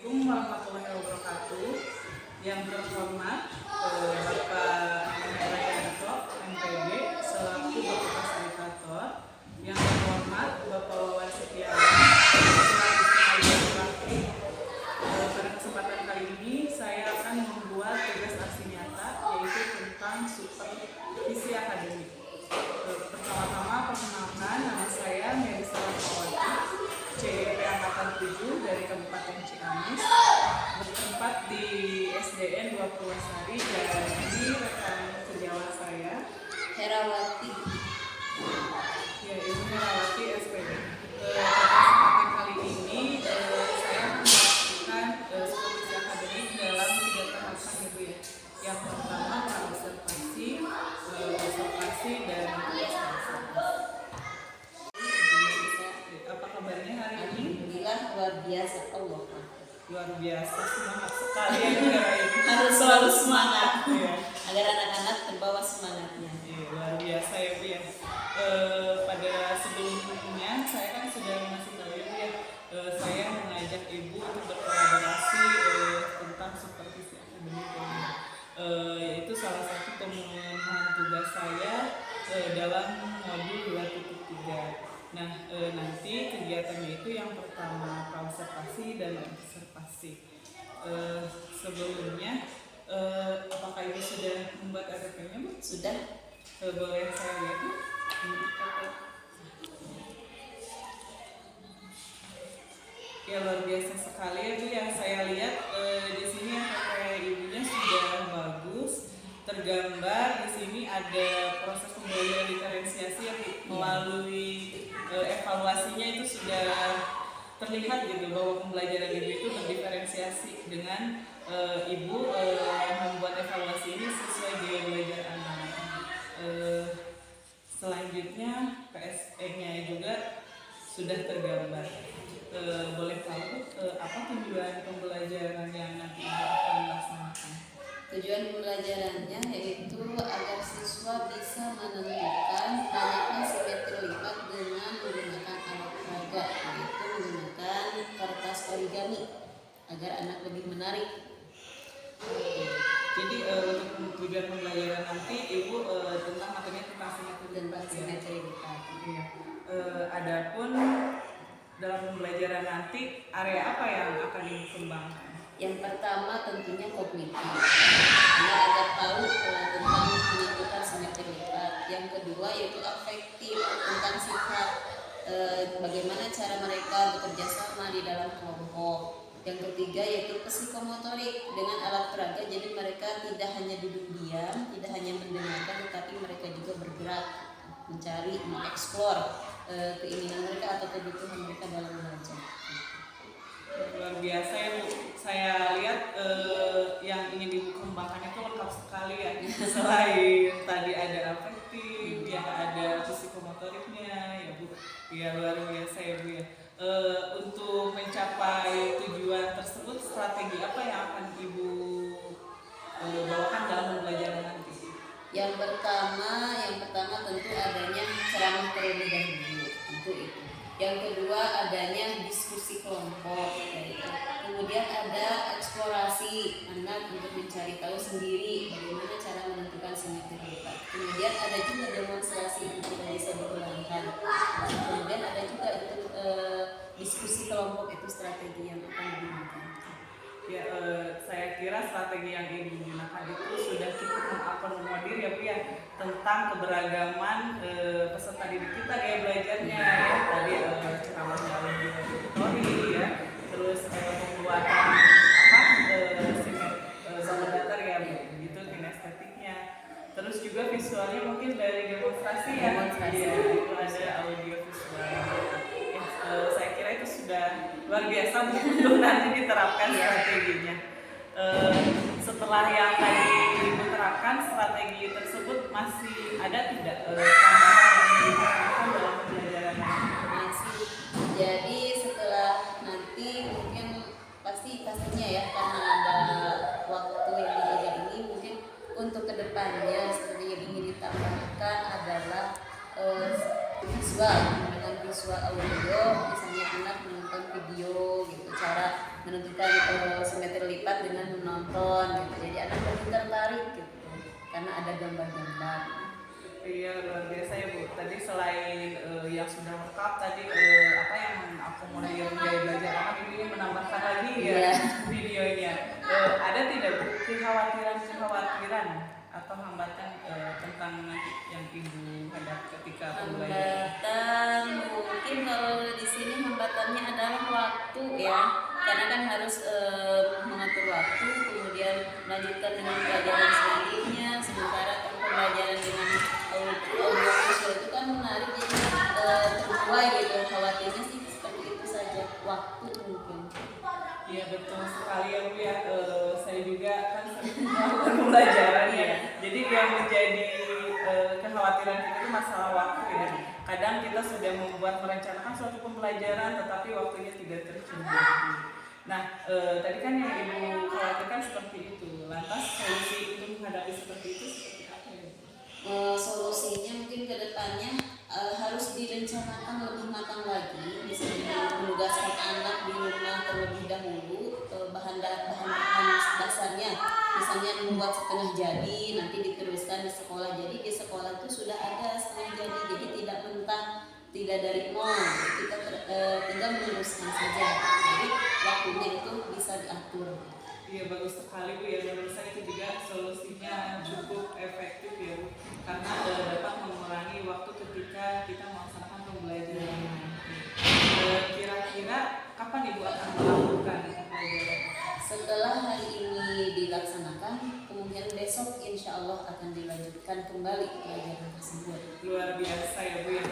Assalamualaikum warahmatullahi wabarakatuh. Yang terhormat Bapak Yanto, MPD, selaku Bapak Fasilitator. Yang terhormat Bapak Wawan Setiawan, selaku pengajar praktik. Pada kesempatan kali ini saya akan membuat tugas aksi nyata, yaitu tentang supervisi akademik. Pertama-tama perkenalkan, nama saya Melisa Rahmawati, CEP Angkatan 7 dari Kabupaten Ciamis, bertempat di SDN 20 Sari, dan ini rekan sejawat saya Herawati. Ya, Ibu Herawati SPD. Kesempatan kali ini saya melakukan supervisi akademik dalam 3 tahapan, Ibu ya. Yang pertama observasi, dan tugas Apa kabarnya hari ini? Alhamdulillah, luar biasa. Allah Luar biasa, semangat sekali ya Bu ya. harus selalu semangat Ya. agar anak-anak terbawa semangatnya. Iya, luar biasa ya Bu ya. Pada sebelumnya saya kan sudah ngasih tahu ya Bu ya, saya mengajak Ibu untuk berkolaborasi tentang supervisi akademik ini. Yaitu salah satu pemenuhan tugas saya dalam modul 2.3. Nah, nanti kegiatannya itu yang pertama praobservasi dan observasi. Sebelumnya, apakah Ibu sudah membuat ATP-nya, Bu? Sudah. Boleh saya lihat, Bu? Ya, luar biasa sekali ya Bu yang saya lihat di sini ATP Ibunya sudah bagus, tergambar di sini ada proses pembelajaran diferensiasi yang melalui evaluasinya itu sudah terlihat gitu bahwa pembelajaran Ibu itu berdiferensiasi dengan Ibu yang membuat evaluasi ini sesuai gaya belajar anak. Selanjutnya PSE-nya juga sudah tergambar. Boleh tahu apa tujuan pembelajaran yang nanti Ibu akan laksanakan? Tujuan pembelajarannya yaitu agar siswa bisa menentukan banyaknya simetri lipat dengan menggunakan alat peraga, yaitu menggunakan kertas origami agar anak lebih menarik. Jadi untuk tujuan pembelajaran nanti Ibu tentang materinya tentang simetri lipat. Iya. Adapun dalam pembelajaran nanti area apa yang akan dikembangkan? Yang pertama tentunya kognitif, karena agar tahu tentang menentukan simetri lipat. Yang kedua yaitu afektif, tentang sifat, bagaimana cara mereka bekerja sama di dalam kelompok. Yang ketiga yaitu psikomotorik dengan alat peraga, jadi mereka tidak hanya duduk diam, tidak hanya mendengarkan, tetapi mereka juga bergerak, mencari, mengeksplor keinginan mereka atau kebutuhan mereka dalam belajar. Luar biasa ya Bu, saya lihat yang ingin Ibu kembangkan itu lengkap sekali ya. Selain tadi ada afektif, ya ada psikomotoriknya ya Bu. Ya luar biasa ya Bu ya. Untuk mencapai tujuan tersebut, strategi apa yang akan Ibu bawakan dalam pembelajaran nanti? Yang pertama tentu adanya ceramah terlebih dahulu, tentu itu. Yang kedua adanya diskusi kelompok, yaitu. Kemudian ada eksplorasi anak untuk mencari tahu sendiri bagaimana cara menentukan simetri lipat. Kemudian ada juga demonstrasi yang tidak bisa diulangkan. Kemudian ada juga itu diskusi kelompok, itu strategi yang akan digunakan. Ya, saya kira strategi yang Ibu gunakan itu sudah cukup mengakomodir ya Bu ya, tentang keberagaman peserta didik kita gaya belajarnya ya. Tadi ceramahnya lebih auditori ya, terus pembuatan zona datar ya begitu, kinestetiknya, terus juga visualnya mungkin dari demonstrasi ya. Iya, itu ada audio visual. Saya kira itu sudah luar biasa untuk nanti diterapkan strateginya. Setelah yang tadi diterapkan strategi tersebut, masih ada tidak tambahan yang diterapkan dalam pembelajaran? Masih. Jadi setelah nanti mungkin pastinya ya, karena ada waktu yang dijaga ini, mungkin untuk kedepannya seperti yang ingin ditambahkan adalah visual, dengan visual audio, misalnya anak menonton video gitu, cara menentukan simetri lipat dengan menonton gitu. Jadi anak lebih tertarik gitu karena ada gambar-gambar. Iya, luar biasa ya Bu. Tadi selain yang sudah lengkap tadi apa yang akomodir gaya belajar anak, Ibu ingin menambahkan lagi ya Iya. videonya. Ada tidak Bu kekhawatiran atau hambatan tentang nanti yang Ibu hadapi ketika pembelajaran? Hambatan mungkin kalau di sini hambatannya adalah waktu ya, karena kan harus mengatur waktu, kemudian melanjutkan dengan pelajaran selanjutnya. Sementara kan pembelajaran dengan audio visual itu kan menarik, jadi terbuai gitu. Khawatirnya sih seperti itu saja, waktu mungkin. Iya betul sekali ya Bu ya. Saya juga kan sering melakukan pembelajaran ya. Jadi yang menjadi kekhawatiran kita itu masalah waktu ya. Kadang kita sudah merencanakan suatu pembelajaran tetapi waktunya tidak tersedia. Nah, tadi kan yang Ibu khawatirkan seperti itu. Lantas solusi untuk menghadapi seperti itu seperti apa ya? Solusinya mungkin ke depannya harus direncanakan lebih matang lagi, misalnya menugaskan anak di rumah terlebih dahulu bahan-bahan dasarnya, misalnya membuat setengah jadi nanti diteruskan di sekolah. Jadi di sekolah itu sudah ada setengah jadi tidak mentah, tidak dari nol, kita tinggal meneruskan saja. Jadi waktunya itu bisa diatur. Iya bagus sekali Bu ya, menurut saya itu juga solusinya cukup efektif ya Bu, karena dapat mengurangi waktu ketika kita melaksanakan pembelajaran. Kira-kira kapan Ibu akan melakukan pembelajaran? Setelah hari ini dilaksanakan, kemudian besok insya Allah akan dilanjutkan kembali pelajaran tersebut. Luar biasa ya Bu ya.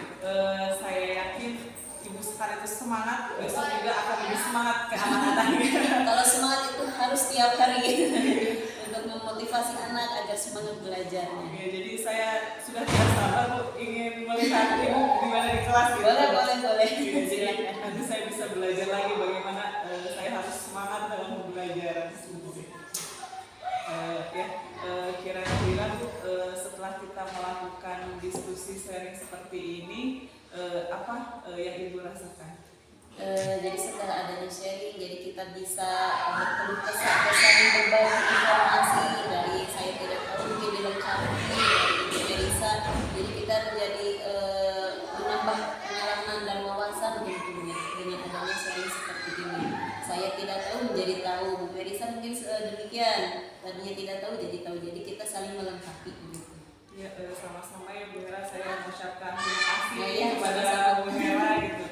Saya yakin Ibu sekali itu semangat, besok juga akan lebih semangat ke anak-anaknya. Kalau semangat itu harus tiap hari untuk memotivasi anak agar semangat belajarnya. Ya, jadi saya sudah tidak sabar Bu, ingin melihat Ibu gimana di kelas gitu. Boleh. Ya, jadi nanti saya bisa belajar lagi bagaimana saya harus semangat dalam pembelajaran. Kira-kira Bu, setelah kita melakukan diskusi sharing seperti ini, apa yang Ibu rasakan? Jadi setelah adanya sharing, jadi kita bisa berkeluh kesah saling berbagi informasi dari saya tidak tahu mungkin dilengkapi dari Ibu Melisa. Jadi kita menjadi menambah pengalaman dan wawasan tentunya dengan adanya sharing seperti ini. Saya tidak tahu menjadi tahu, Bu Melisa mungkin demikian. Tadinya tidak tahu jadi tahu. Jadi kita saling melengkapi gitu. Ya, sama-sama ya Bu Hera, saya mengucapkan terima kasih Ya, kepada sama-sama. Bu Hera gitu.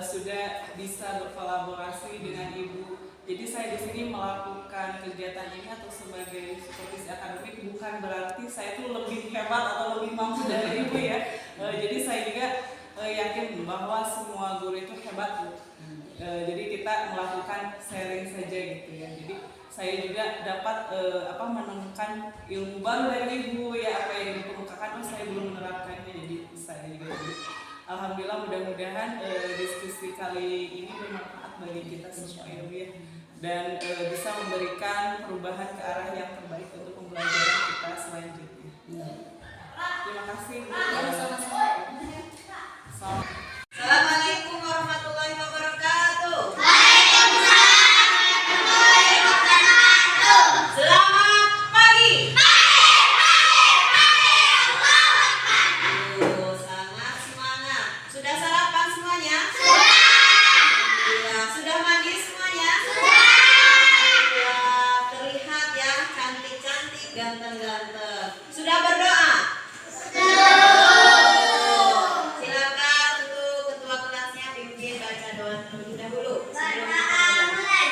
Sudah bisa berkolaborasi dengan Ibu. Jadi saya di sini melakukan kegiatan ini atau sebagai supervisi akademik bukan berarti saya itu lebih hebat atau lebih mampu dari Ibu ya. Jadi saya juga yakin bahwa semua guru itu hebat Bu. Jadi kita melakukan sharing saja gitu ya. Jadi saya juga dapat menemukan ilmu baru dari Ibu ya, apa yang dikemukakan saya belum menerapkannya, jadi saya juga alhamdulillah mudah-mudahan diskusi kali ini bermanfaat bagi kita semua ya Bu ya, dan bisa memberikan perubahan ke arah yang terbaik untuk pembelajaran kita selanjutnya. Terima kasih Bu. Sama-sama. Assalamualaikum warahmatullahi wabarakatuh. Selamat pagi. Sangat semangat. Sudah sarapan semuanya? Ya, sudah mandi semuanya? Ya, terlihat ya cantik-cantik, ganteng-ganteng. Sudah berdoa? Silakan untuk ketua kelasnya pimpin baca doa terlebih dahulu sebelum kita mulai.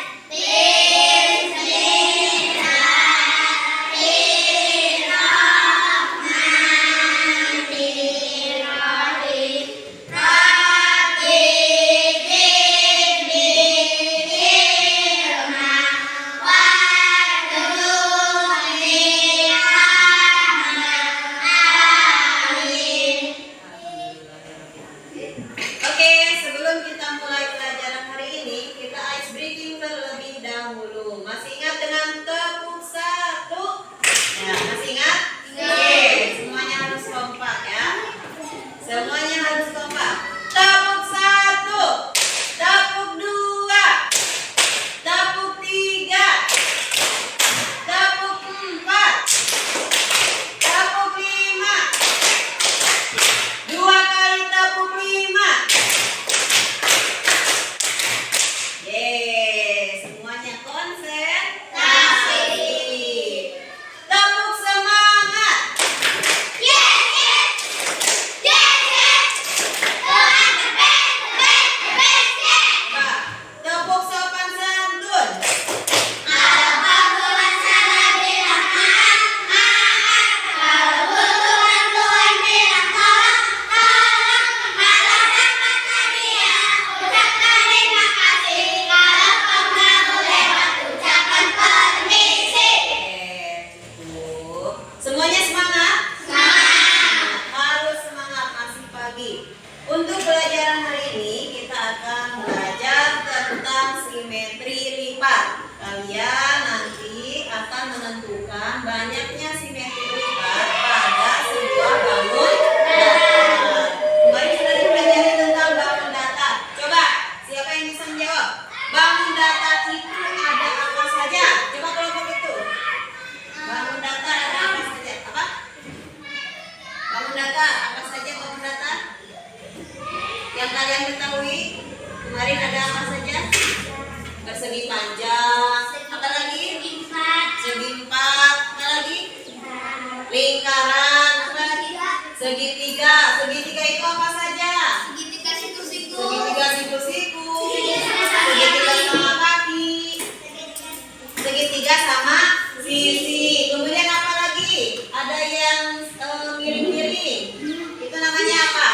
banyaknya simetri lipat pada sebuah bangun datar. Kemarin sudah dipelajari tentang bangun datar. Coba, siapa yang bisa menjawab? Bangun datar itu ada apa saja? Coba kelompok itu. Bangun datar ada apa saja? Apa? Bangun datar, apa saja bangun datar? Yang kalian ketahui kemarin ada apa saja? Persegi panjang, apa lagi? Segi empat, apa lagi? Lingkaran, apa lagi? Segitiga. Segitiga itu apa saja? Segitiga siku-siku. Segitiga sama kaki. Segitiga sama sisi. Kemudian apa lagi? Ada yang miring-miring. Itu namanya apa?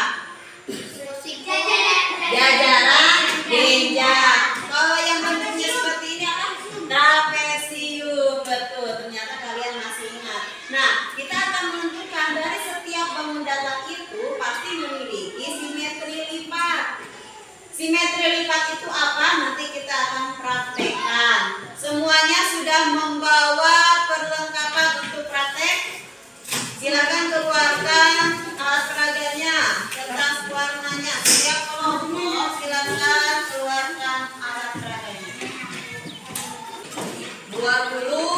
Jajaran genjang. Kalau yang bentuknya seperti ini apa? Trapesium. Betul, ternyata kalian masih ingat. Nah, kita akan menentukan dari setiap bangun datar itu pasti memiliki simetri lipat. Simetri lipat itu apa? Nanti kita akan praktekkan. Semuanya sudah membawa perlengkapan untuk praktek. Silakan keluarkan alat peraganya, kertas warnanya. Setiap kelompok silakan keluarkan alat peraganya. Buat dulu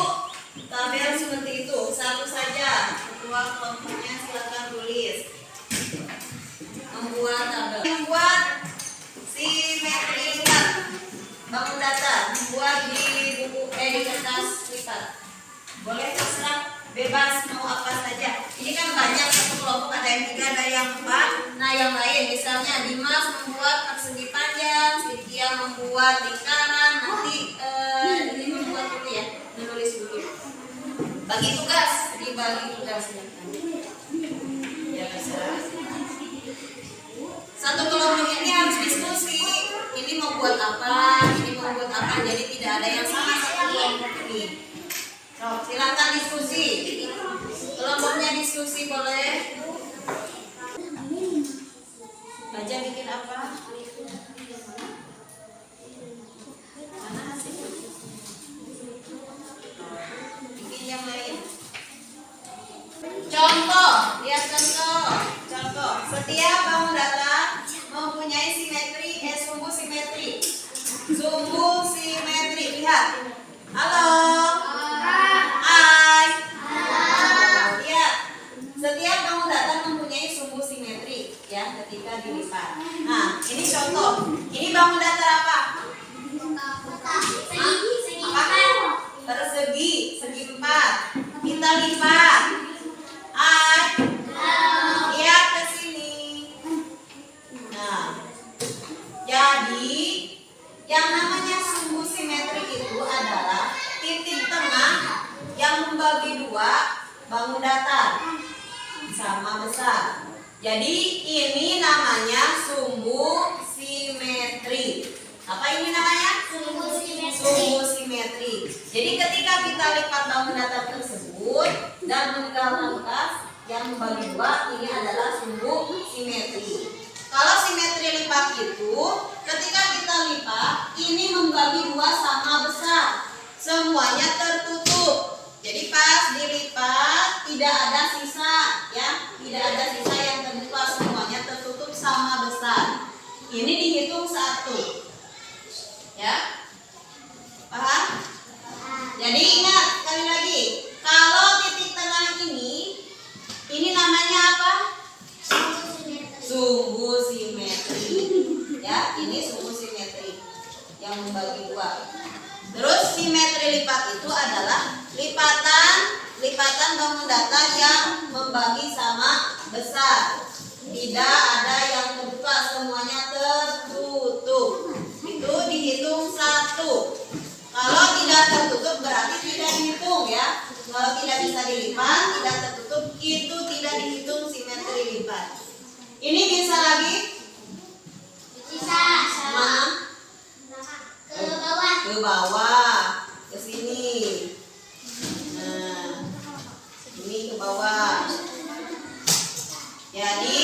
tabel seperti itu, satu saja. Ketua kelompoknya silakan tulis. Membuat tabel. Membuat simetri lipat bangun datar. Membuat di buku di kertas lipat. Boleh terserah. Bebas mau apa saja. Ini kan banyak satu kelompok, ada yang 3, ada yang 4. Nah yang lain misalnya Dimas membuat persegi panjang, Cynthia membuat lingkaran. Nanti ini membuat dulu ya, menulis dulu. Bagi tugas, dibagi tugasnya. Ya bisa. Satu kelompok ini harus diskusi. Ini mau buat apa? Ini mau buat apa? Jadi tidak ada yang sama satu kelompok ini. So, silakan diskusi. Kelompoknya diskusi boleh. Baca bikin apa? Mana hasilnya? Bikin yang lain. Contoh, lihat contoh. Contoh, setiap bangun datar mempunyai simetri, sumbu simetri. Sumbu simetri, lihat. Halo. Setiap bangun datar mempunyai sumbu simetri ya ketika dilipat. Nah, ini contoh. Ini bangun datar apa? Persegi, segi 4. Kita lipat. Lihat ke sini. Nah, jadi yang namanya sumbu simetri itu adalah titik tengah yang membagi dua bangun datar sama besar. Jadi ini namanya sumbu simetri. Apa ini namanya? Sumbu simetri. Jadi ketika kita lipat bangun datar tersebut dan meninggalkan yang membagi dua, ini adalah sumbu simetri. Kalau simetri lipat itu ketika kita lipat, ini membagi dua sama besar. Semuanya tertutup. Jadi pas dilipat tidak ada sisa ya, tidak ada sisa yang terbuka, semuanya tertutup sama besar. Ini dihitung 1. Ya. Paham? Jadi ingat sekali lagi, kalau titik tengah ini namanya apa? Sumbu simetri. Ya, ini sumbu simetri yang membagi dua. Terus simetri lipat itu adalah lipatan bangun datar yang membagi sama besar. Tidak ada yang terbuka, semuanya tertutup. Itu dihitung 1. Kalau tidak tertutup berarti tidak dihitung ya. Kalau tidak bisa dilipat, tidak tertutup, itu tidak dihitung simetri lipat. Ini bisa lagi? Bisa. Mana? Ke bawah, ke sini. Nah, ini ke bawah. Jadi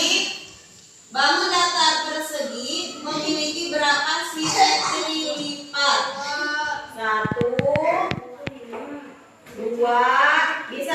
bangun datar persegi memiliki berapa simetri lipat? 1, 2, bisa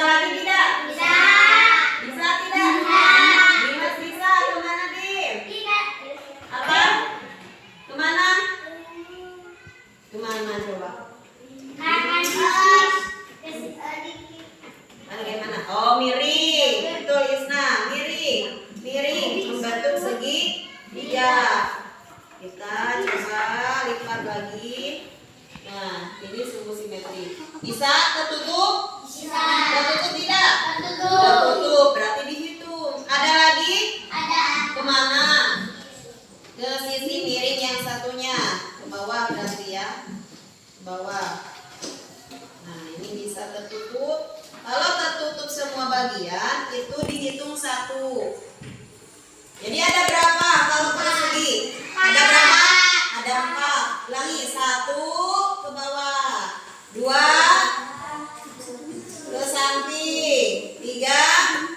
bagian itu dihitung 1. Jadi ada berapa kalau persegi? Ada berapa? Ada 4. Ulangi, 1 ke bawah, 2 ke samping, 3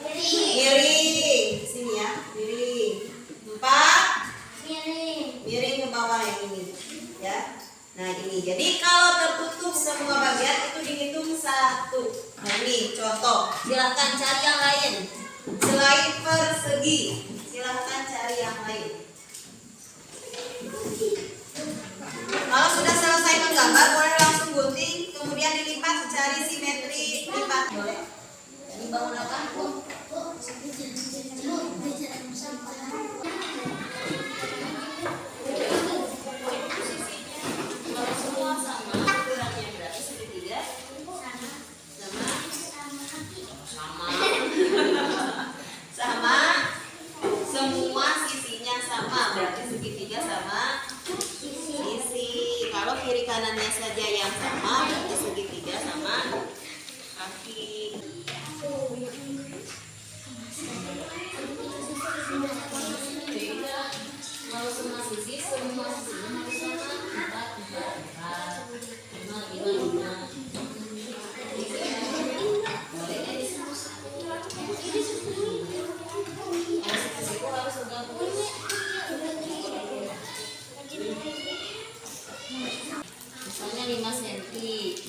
miring, sini ya, miring, 4 miring ke bawah yang ini, ya. Nah ini, jadi kalau tertutup semua bagian itu dihitung 1. Nah ini contoh, silahkan cari yang lain. Selain persegi, silahkan cari yang lain. Kalau sudah selesai menggambar, boleh langsung gunting, kemudian dilipat, cari simetri lipat. Boleh? Ini bangun apa? Kalau semua sama, ukurannya berarti segitiga sama. Sama, semua sisinya sama, berarti segitiga sama sisi. Kalau kiri kanannya saja yang sama, berarti segitiga sama kaki. Kalau semua sisi harus sama. 4, 5, 5. Boleh kan? Sisi-sisiku harus bergabung. Misalnya 5 cm,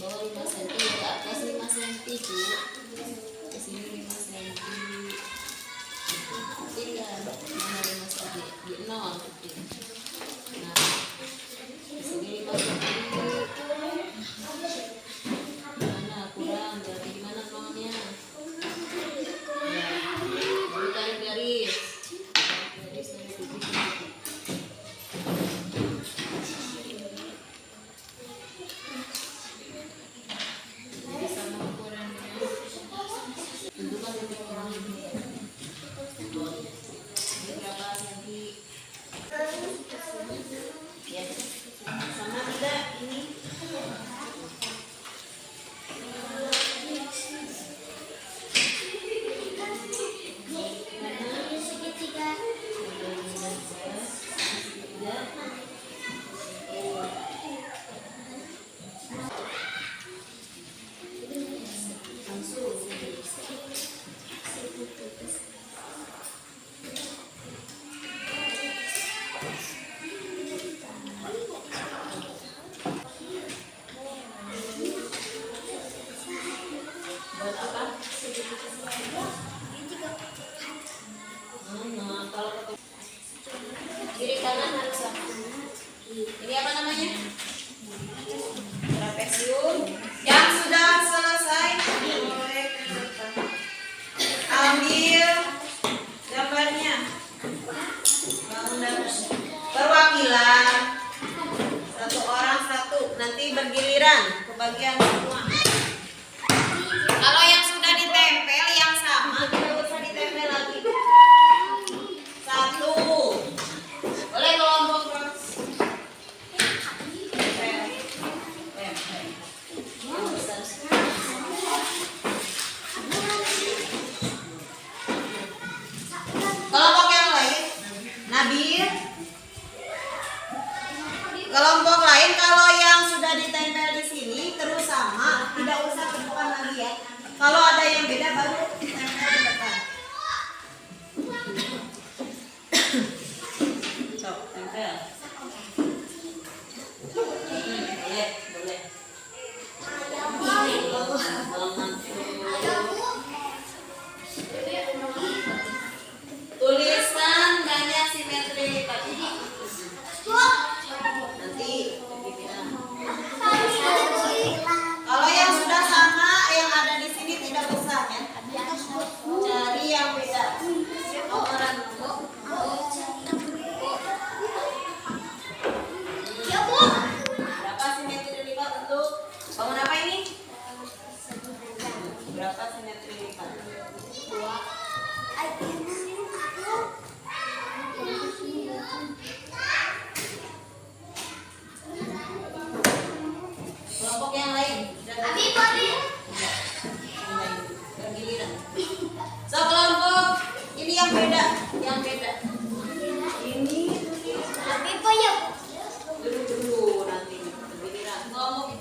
bawah 5 cm, ke atas 5 cm, ke sini 5 cm. Tinggal mana 5 cm, di 0 berarti. Nah, di sini 5 cm. Mana kurang, berarti di mana nolnya? Ya, baru tarik garis. Garis dari titik. Jadi sama ukurannya. Tentukan titik ini. Ini berapa senti? Ya, Sama tidak ini? buat apa? Kalau kiri kanan harus sama. Ini apa namanya? Trapesium. Yang sudah selesai boleh ambil gambarnya. Bangun perwakilan. 1 orang 1. Nanti bergiliran ke bagian semua. Kalau yang sudah ditempel yang sama tidak usah ditempel lagi. 1. Boleh kelompok terus. Tempel. beda, yang beda. Ini duduk dulu nanti. Giliran ngomong.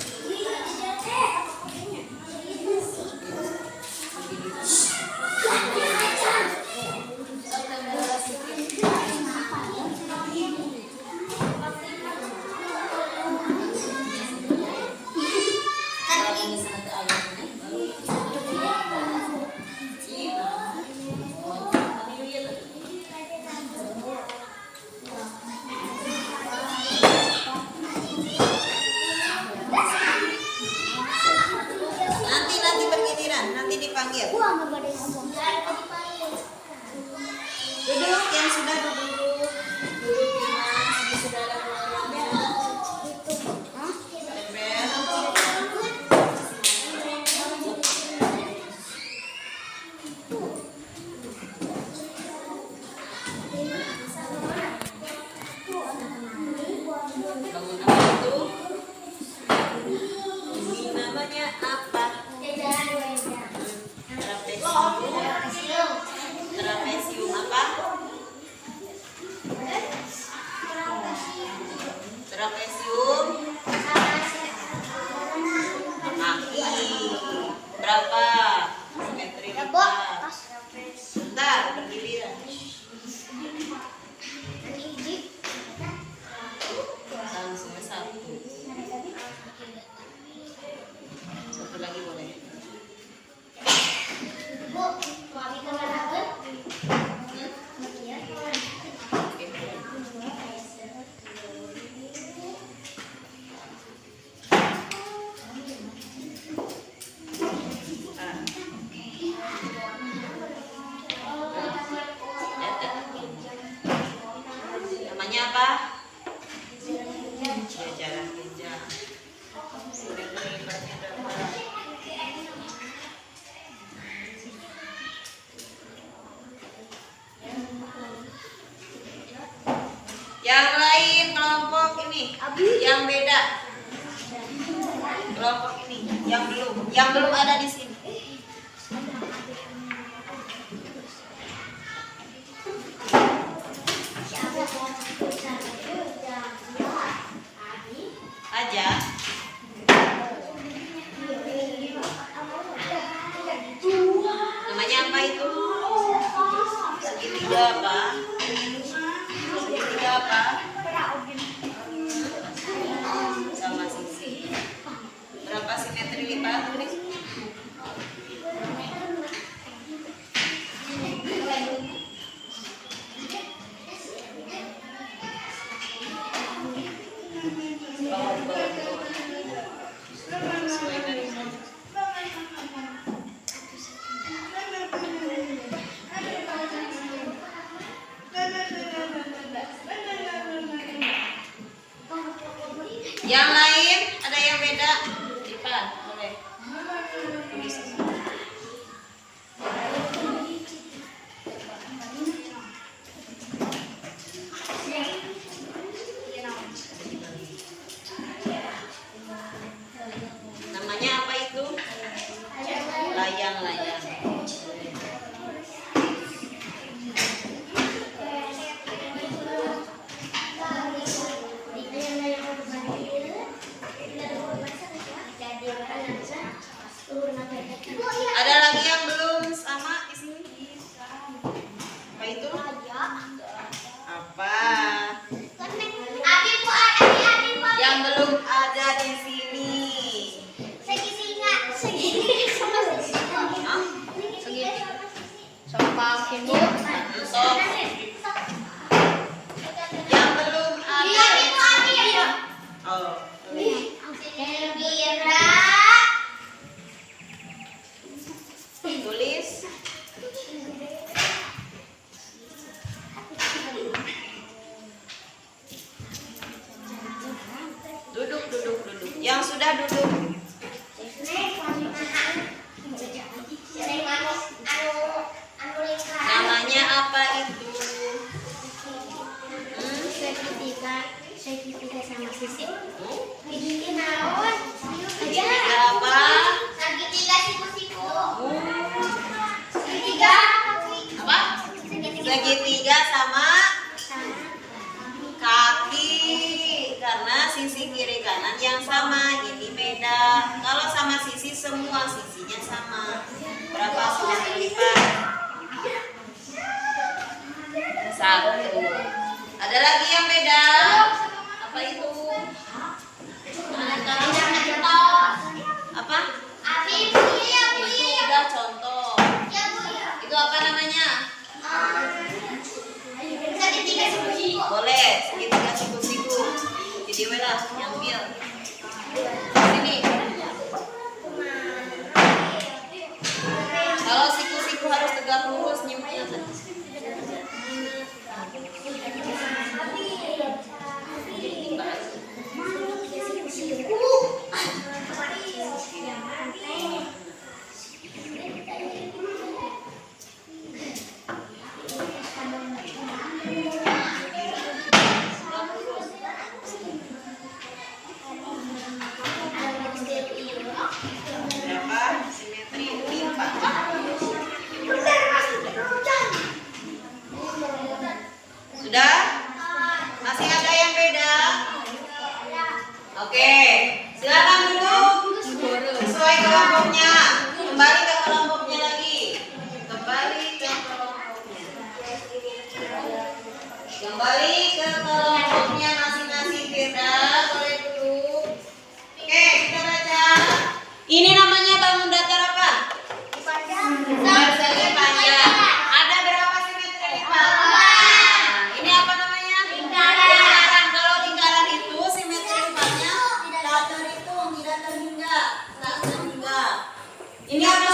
Nanti bergiliran, nanti dipanggil. Duduk yang sudah duduk. Duduk Dimas, ini sudah ada pengalaman. Bangun apa itu? Ini namanya apa? Trapesium apa? Trapesium kaki berapa? Simetri lipat. Bentar, bergiliran. Langsung satu. Satu lagi boleh. Namanya apa? Jajaran ginjal. Simetri lipatnya berapa? Yang lain kelompok ini, yang beda. Kelompok ini, yang belum ada di sini. Aja. Namanya apa itu? Segitiga apa? Segitiga apa? Sama sisi. Berapa simetri lipat? Sesuai dari yang lain ada yang beda? Lipat, boleh. Tulis. Namanya apa itu? Layang-layang. Ada lagi yang belum sama di sini? Apa itu? Apa? Yang belum ada di sini. Sok. Yang belum ada. Oh. Tulis. Duduk. Yang sudah duduk. Namanya apa itu? Segitiga sama sisi. sisi semua, sisinya sama. Berapa simetri lipat? 1. Ada lagi yang beda? Apa itu? Apa? Itu udah contoh. Itu apa namanya? Boleh, segitiga siku-siku. Jadi lah, nyambil. Sini. Kalau siku-siku harus tegak lurus, nyimpennya tadi. Berapa simetri lipat? Sudah? Masih ada yang beda? Oke, silakan duduk sesuai kelompoknya. Kembali ke kelompoknya lagi. Kembali ke kelompoknya. Kembali ke kelompoknya masing-masing. Firda, boleh duduk. Oke, kita baca. Ini namanya bangun datar apa? Persegi panjang. Ada berapa simetri lipat? Nah, ini apa namanya? Lingkaran. Kalau lingkaran itu simetri lipatnya datar itu tidak terhingga. Tak terhingga. Ini apa?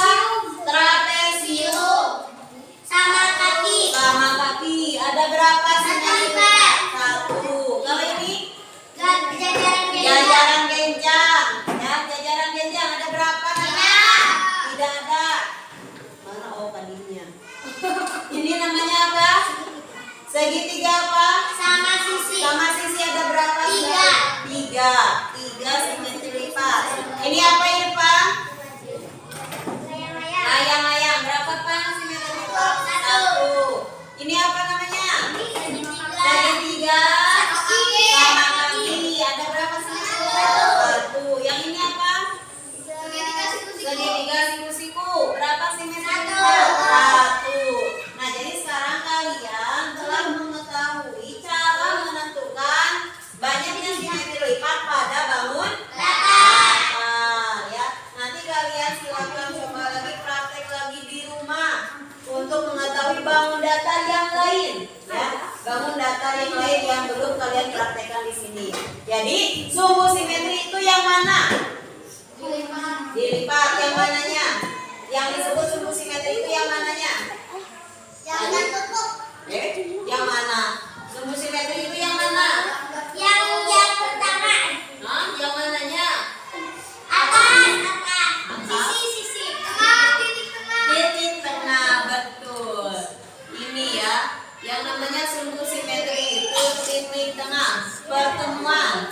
Trapesium. Sama kaki. Sama kaki. Ada berapa simetri lipat? 1. Kalau ini? Jajaran genjang. Ya, jajaran genjang ada berapa? Tidak ada. Mana tadinya? Ini namanya apa? Segitiga apa? Sama sisi. Sama sisi ada berapa? 3. 3 simetri lipat. Ini apa Irfan? Layang-layang. Berapa Pak simetri lipat? 1. Ini apa namanya? Segitiga. Sama kaki. Ada berapa simetri lipat? 1. Yang ini apa? Segitiga siku-siku. Berapa simetri lipat? 1. Nah, jadi sekarang kalian telah mengetahui cara menentukan banyaknya simetri lipat pada bangun datar. Ya, nanti kalian silakan coba lagi praktek lagi di rumah untuk mengetahui bangun datar yang lain. Ya, bangun datar yang lain yang belum kalian praktekkan di sini. Jadi, sumbu simetri itu yang mana? Dilipat. Yang mananya? Yang disebut sumbu simetri itu yang mananya? Jangan tutup. Yang mana? Sumbu simetri itu yang mana? Yang pertama. Hah? Yang mananya? Atas. Atas. Sisi. Titik tengah. Titik tengah, betul. Ini ya, yang namanya sumbu simetri itu titik tengah. Pertemuan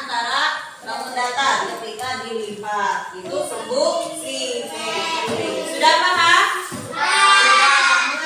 antara bangun datar ketika dilipat. Itu sumbu simetri. Sudah paham? Sudah.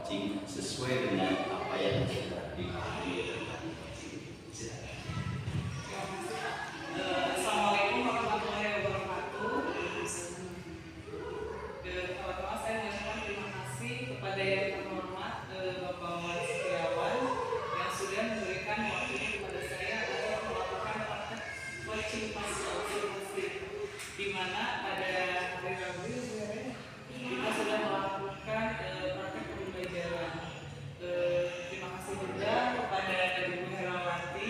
teaching sesuai dengan apa yang sudah dipahami. Assalamualaikum warahmatullahi wabarakatuh. Pertama saya mengucapkan terima kasih kepada yang terhormat Bapak Wali Setiawan yang sudah memberikan waktunya kepada saya untuk melakukan praktek coaching pasca observasi, di mana pada hari Rabu kita sudah melakukan praktek pembelajaran. Terima kasih juga kepada Ibu Herawati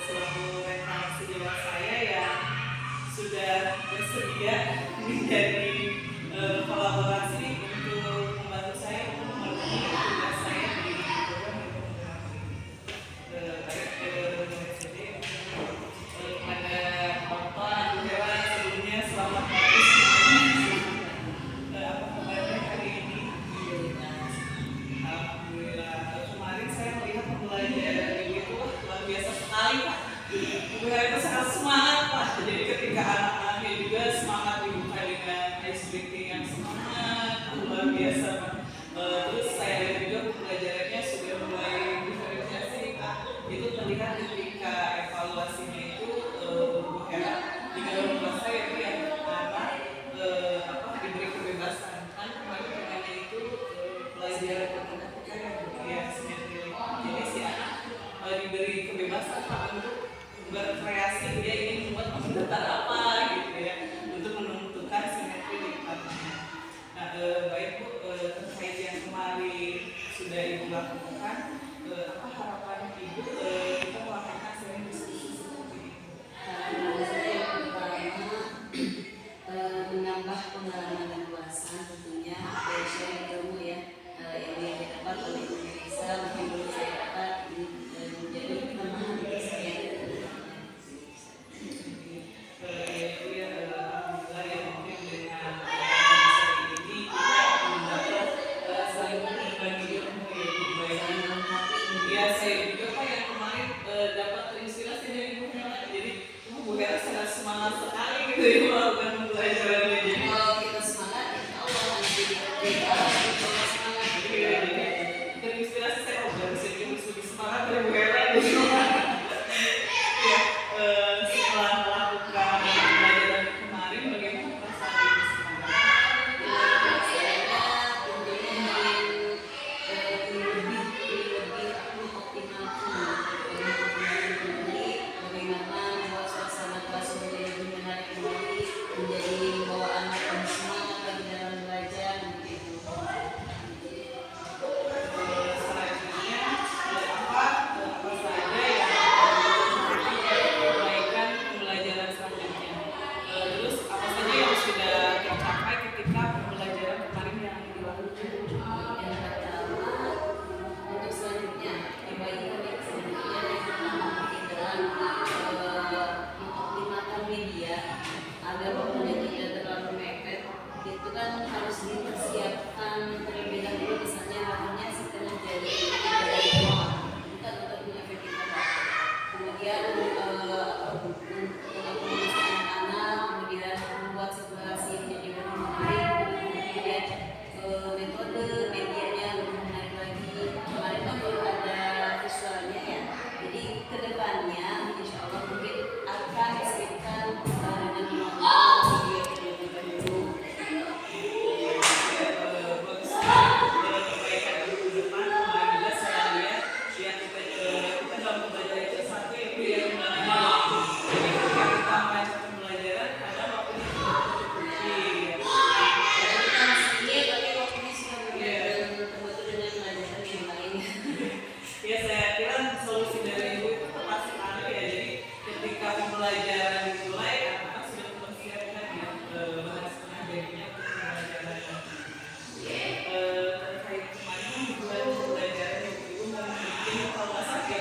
selaku rekan sejawat saya yang sudah bersedia menjadi kolaborasi untuk membantu saya untuk memenuhi tugas saya di program kepada Bapak Ibu Herawati sebelumnya selamat pagi semuanya. Apa kabarnya hari ini? Alhamdulillah. Kemarin saya melihat pembelajaran Ibu itu luar biasa sekali, Pak. Ibu Herawati sangat semangat, Pak. Jadi ketika anak-anaknya juga semangat dibuka dengan ice breaking yang semangat, luar biasa, Pak. Terus saya lihat juga pembelajarannya sudah mulai diferensiasi, Pak. Itu terlihat ketika evaluasinya itu Bu Hera di dalam bahasa itu yang diberi kebebasan. Kan kemarin temanya itu pelajaran matematika yang simetri. Jadi si anak diberi kebebasan, Pak, untuk berkreasi, dia ingin membuat pembentukan apa gitu ya, untuk menentukan simetri lipatnya. Nah, Baik Bu, terkait yang kemarin sudah Ibu lakukan, apa harapan Ibu kita melakukan selain diskusi seperti itu? Harapan saya yang pertama menambah pengalaman dan wawasan tentunya dari sharing ilmu ya yang didapat oleh Indonesia mungkin dulu saya dapat menjadi tambahan untuk saya. Alhamdulillah ya, mungkin dengan saya ini kita mendapat saling berbagi ilmu ya, Bu. Ya, saya juga Pak yang kemarin dapat terinspirasi dari Bu Hera. Jadi Bu Hera sangat semangat sekali gitu ya melakukan pembelajarannya. Jadi Kalau kita semangat, insya Allah nanti kita semangat. jadi terinspirasi saya baru saya juga lebih semangat dari Bu Hera. Ya, setelah melakukan pembelajaran kemarin, bagaimana perasaan Ibu sekarang? Selanjutnya, apa saja yang perbaikan pembelajaran selanjutnya? Terus apa saja yang sudah tercapai ketika pembelajaran kemarin yang dilakukan? Yang pertama, untuk selanjutnya, perbaikan yang selanjutnya yang pertama adalah mengoptimalkan media agar waktunya tidak terlalu mepet. Itu kan harus dipersiapkan terlebih dahulu, misalnya waktunya setengah jam, 3 jam, bukan untuk mengefektifkan waktu. Kemudian untuk mengakomodasi anak-anak, kemudian membuat simulasi yang menjadi lebih menarik, kemudian metode medianya lebih menarik lagi. Kemarin kan baru ada visualnya ya, jadi kedepannya insya Allah mungkin akan disediakan dengan menonton video terlebih dahulu. Perbaikan ke depan kemarin juga saya lihat yang kita dalam pembelajaran itu satu yang namanya waktu. Jadi ketika kita baca pembelajaran ada waktunya sudah tercukupi. Jadi kita masih tapi waktunya sudah betul dengan pelajaran yang lain. Ya, saya kira solusi dari Ibu itu tepat sekali ya. Jadi ketika pembelajaran dimulai, anak-anak sudah mempersiapkan ya bahan setengah jadinya untuk pembelajaran. Terkait kemarin tujuan pembelajaran Ibu mungkin kalau nggak salah ya,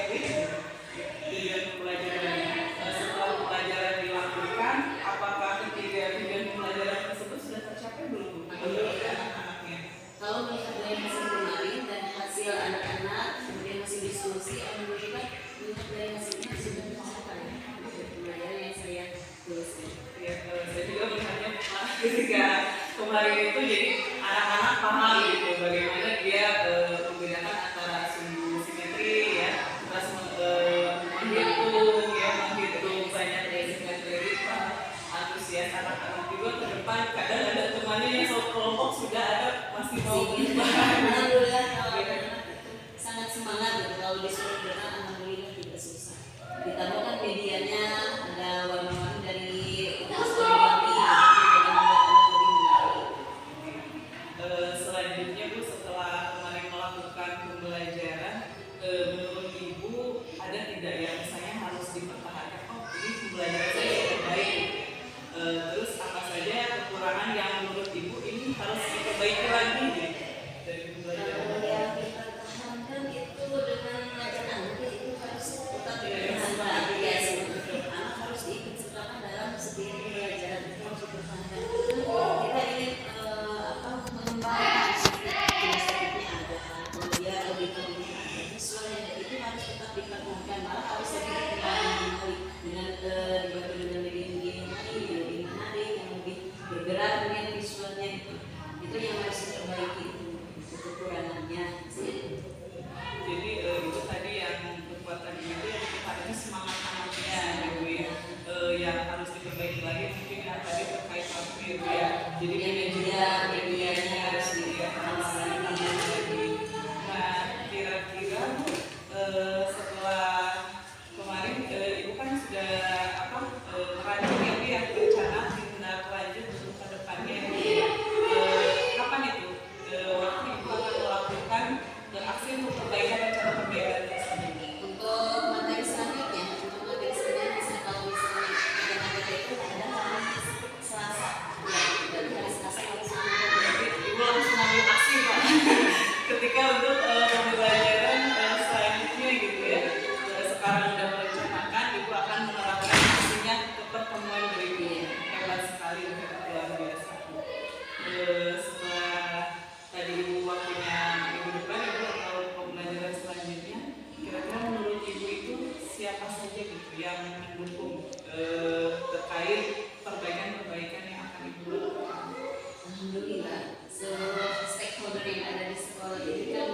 tujuan pembelajaran. Setelah pembelajaran dilakukan, apakah ketiga tujuan pembelajaran tersebut sudah tercapai belum menurut anak-anaknya? Kalau melihat dari hasil kemarin dan hasil anak-anak, kemudian hasil diskusi, alhamdulillah melihat dari hasilnya sudah tercapai pembelajaran yang saya tuliskan. Ya, saya juga melihatnya ketika kemarin itu jadi anak-anak paham gitu bagaimana dia Alhamdulillah kalau anak-anak sangat semangat gitu. Kalau disuruh gerak alhamdulillah tidak susah. Ditambah kan medianya ada warna-warni dari story yang membuat anak lebih menarik. Selanjutnya Bu, setelah kemarin melakukan pembelajaran, menurut Ibu ada tidak yang misalnya harus dipertahankan? Oh, ini pembelajaran saya sudah baik. Terus apa saja kekurangan yang menurut Ibu ini harus diperbaiki lagi gitu, dari pembelajaran? Kalau yang dipertahankan itu dengan mengajar anak itu harus tetap dipertahankan. Ya, anak harus diikut sertakan dalam setiap pembelajaran itu harus dipertahankan. Kita ingin mengembangkan filosofinya ada, kemudian lebih ada visualnya itu harus tetap dipertahankan. Malah harus lebih dikembangkan dengan dibantu dengan media yang lebih menarik, yang lebih bergerak dengan visualnya itu yang harus diperbaiki itu kekurangannya. Jadi itu tadi yang kekuatan itu yang kita semangat anaknya gitu ya. Yang harus diperbaiki lagi mungkin yang tadi terkait waktu itu ya. Jadi medianya harus diperbaiki lagi. Nah, kira-kira setelah kemarin Ibu kan sudah merancang ya rencana tindak lanjut untuk ke depannya. Kapan itu waktu Ibu akan melakukan aksi untuk perbaikan rencana perbaikan tersebut? Untuk materi selanjutnya, kalau misalnya kita itu ada hari Selasa, ya, dari hari Selasa harus Jadi Ibu harus mengambil aksi Pak ketika untuk pembelajaran selanjutnya gitu ya. Sekarang sudah merencanakan, Ibu akan menerapkan aksinya ke pertemuan berikutnya. Hebat sekali, luar biasa. Setelah tadi Ibu waktunya minggu depan, Ibu atau pembelajaran selanjutnya, kira-kira menurut Ibu itu siapa saja gitu yang mendukung terkait perbaikan-perbaikan yang akan Ibu lakukan? Alhamdulillah, seluruh stakeholder yang ada di sekolah ini kan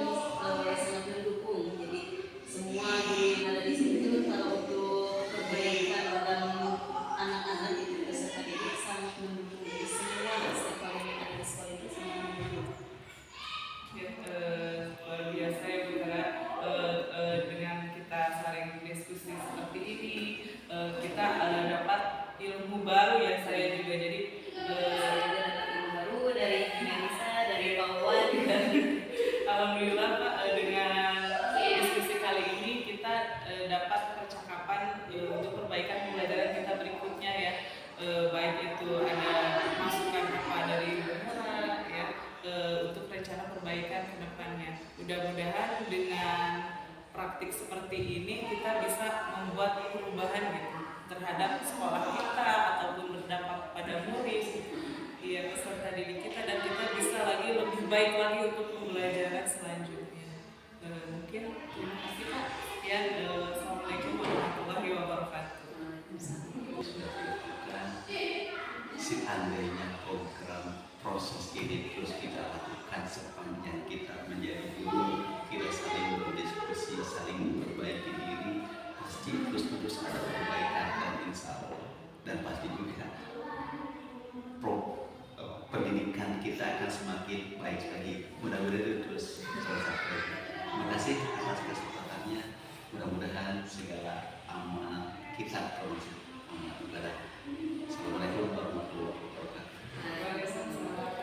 sangat mendukung. Jadi semua guru yang ada di sini itu kalau untuk perbaikan dalam anak-anak itu peserta didik sangat mendukung. Jadi semua stakeholder yang ada di sekolah itu sangat mendukung. Ya, luar biasa ya Bu Tara. Dengan kita saling diskusi seperti ini, kita dapat ilmu baru ya. Saya juga jadi Baru dari Indonesia, dari Pawan. alhamdulillah Pak, dengan diskusi kali ini kita dapat percakapan untuk perbaikan pembelajaran kita berikutnya ya. Baik itu ada masukan apa dari Bu Tara ya, untuk rencana perbaikan ke depannya. Mudah-mudahan dengan praktik seperti ini kita bisa membuat perubahan gitu terhadap sekolah kita ataupun berdampak pada murid, ya peserta didik kita, dan kita bisa lagi lebih baik lagi untuk pembelajaran selanjutnya. Mungkin terima kasih Pak. Ya, assalamualaikum warahmatullahi wabarakatuh. Seandainya program proses ini terus kita lakukan sepanjang kita menjadi guru, kita saling berdiskusi, saling memperbaiki diri, pasti terus ada perbaikan dan insya Allah, dan pasti juga pendidikan kita akan semakin baik lagi. Mudah-mudahan itu terus tercapai. Terima kasih atas kesempatannya. Mudah-mudahan segala amal kita terus amal ibadah. Assalamualaikum warahmatullahi wabarakatuh. Waalaikumsalam.